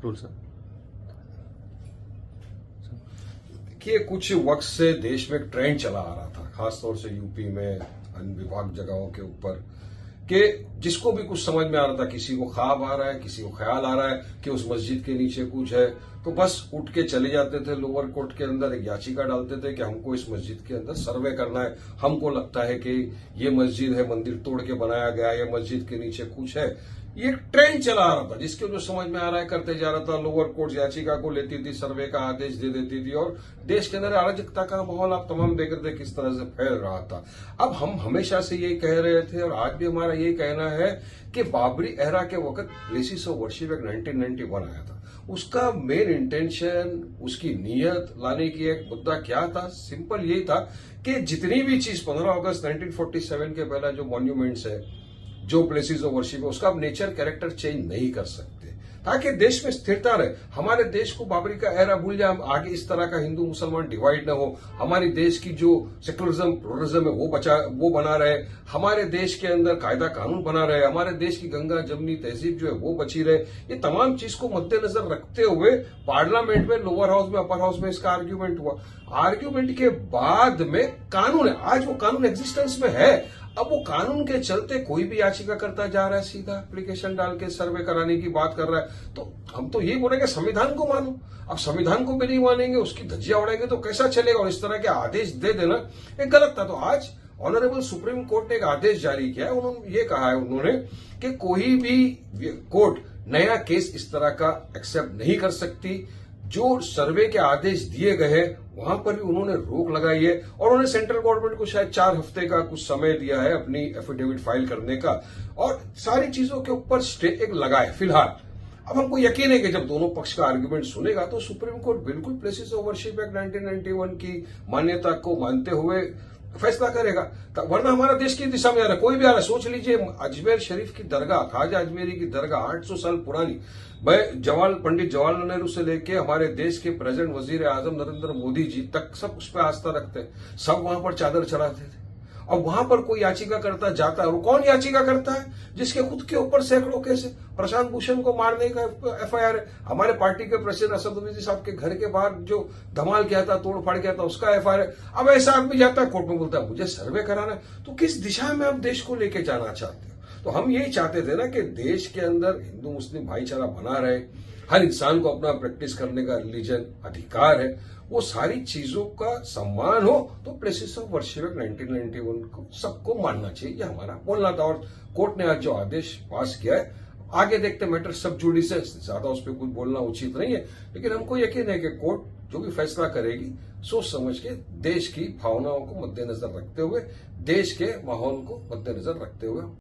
Rule sir. देखिए, कुछ वक्त से देश में एक ट्रेंड चला आ रहा था, खासतौर से यूपी में अन्य विभाग जगहों के ऊपर, कि जिसको भी कुछ समझ में आ रहा था, किसी को ख्वाब आ रहा है, किसी को ख्याल आ रहा है कि उस मस्जिद के नीचे कुछ है, तो बस उठ के चले जाते थे, लोअर कोर्ट के अंदर एक याचिका डालते थे कि हमको इस मस्जिद के अंदर सर्वे करना है, हमको लगता है कि ये मस्जिद है, मंदिर तोड़ के बनाया गया है, ये मस्जिद के नीचे कुछ है। ये ट्रेंड चला आ रहा था, जिसके जो समझ में आ रहा है करते जा रहा था। लोअर कोर्ट याचिका को लेती थी, सर्वे का आदेश दे देती थी, और देश के अंदर अराजकता का माहौल आप तमाम देख रहे थे किस तरह से फैल रहा था। अब हम हमेशा से यही कह रहे थे, और आज भी हमारा यही कहना है कि बाबरी एरा के वक्त प्लेसेस ऑफ वर्शिप एक 1991 आया था। उसका मेन इंटेंशन, उसकी नीयत लाने की एक मुद्दा क्या था? सिंपल यही था कि जितनी भी चीज 15 अगस्त 1947 के पहला जो मॉन्यूमेंट्स है, जो प्लेसेस ऑफ वर्शिप है, उसका आप नेचर कैरेक्टर चेंज नहीं कर सकते, ताकि देश में स्थिरता रहे। हमारे देश को बाबरी का एरा भूल जाए, आगे इस तरह का हिंदू मुसलमान डिवाइड न हो, हमारी देश की जो सेकुलरिज्म प्लुरलिज्म है वो बना रहे, हमारे देश के अंदर कायदा कानून बना रहे, हमारे देश की गंगा जमनी तहजीब जो है वो बची रहे। ये तमाम चीज को मद्देनजर रखते हुए पार्लियामेंट में, लोअर हाउस में, अपर हाउस में इसका आर्ग्यूमेंट हुआ। आर्ग्यूमेंट के बाद में कानून है, आज वो कानून एग्जिस्टेंस में है। अब वो कानून के चलते कोई भी याचिका करता जा रहा है, सीधा एप्लीकेशन डाल के सर्वे कराने की बात कर रहा है, तो हम तो यही बोलेंगे संविधान को मानो। अब संविधान को भी नहीं मानेंगे, उसकी धज्जियां उड़ाएंगे तो कैसा चलेगा? और इस तरह के आदेश दे देना एक गलत था। तो आज ऑनरेबल सुप्रीम कोर्ट ने एक आदेश जारी किया है। उन्होंने ये कहा है कि कोई भी कोर्ट नया केस इस तरह का एक्सेप्ट नहीं कर सकती। जो सर्वे के आदेश दिए गए हैं वहां पर भी उन्होंने रोक लगाई है, और उन्होंने सेंट्रल गवर्नमेंट को शायद 4 हफ्ते का कुछ समय दिया है अपनी एफिडेविट फाइल करने का, और सारी चीजों के ऊपर स्टे एक लगाए फिलहाल। अब हमको यकीन है कि जब दोनों पक्ष का आर्गुमेंट सुनेगा तो सुप्रीम कोर्ट बिल्कुल प्लेसेस ऑफ वर्शिप एक्ट 1991 की मान्यता को मानते हुए फैसला करेगा। वरना हमारा देश की दिशा में आ रहा है, कोई भी आ रहा है। सोच लीजिए, अजमेर शरीफ की दरगाह, ख्वाजा अजमेरी की दरगाह 800 साल पुरानी, पंडित जवाहरलाल नेहरू से लेके हमारे देश के प्रेजेंट वजीर आजम नरेंद्र मोदी जी तक सब उस पर आस्था रखते हैं, सब वहां पर चादर चढ़ाते थे। और वहां पर कोई याचिका करता जाता है, और कौन याचिका करता है? जिसके खुद के ऊपर सैकड़ों केस है। प्रशांत भूषण को मारने का एफआईआर है, हमारे पार्टी के प्रेसिडेंट असदुद्दीन साहब के घर के बाहर जो धमाल किया था, तोड़ फाड़ किया था, उसका एफआईआर है। अब ऐसा आदमी जाता है कोर्ट में, बोलता है मुझे सर्वे कराना है। तो किस दिशा में आप देश को लेके जाना चाहते हो? तो हम यही चाहते थे ना कि देश के अंदर हिंदू मुस्लिम भाईचारा बना रहे, हर इंसान को अपना प्रैक्टिस करने का रिलीजन अधिकार है, वो सारी चीजों का सम्मान हो। तो प्लेसेस ऑफ वर्शिप 1991 को सबको मानना चाहिए, ये हमारा बोलना था। और कोर्ट ने आज जो आदेश पास किया है, आगे देखते मैटर सब जुडिशियल, ज्यादा उस पर कुछ बोलना उचित नहीं है, लेकिन हमको यकीन है कि कोर्ट जो भी फैसला करेगी सोच समझ के, देश की भावनाओं को मद्देनजर रखते हुए, देश के माहौल को मद्देनजर रखते हुए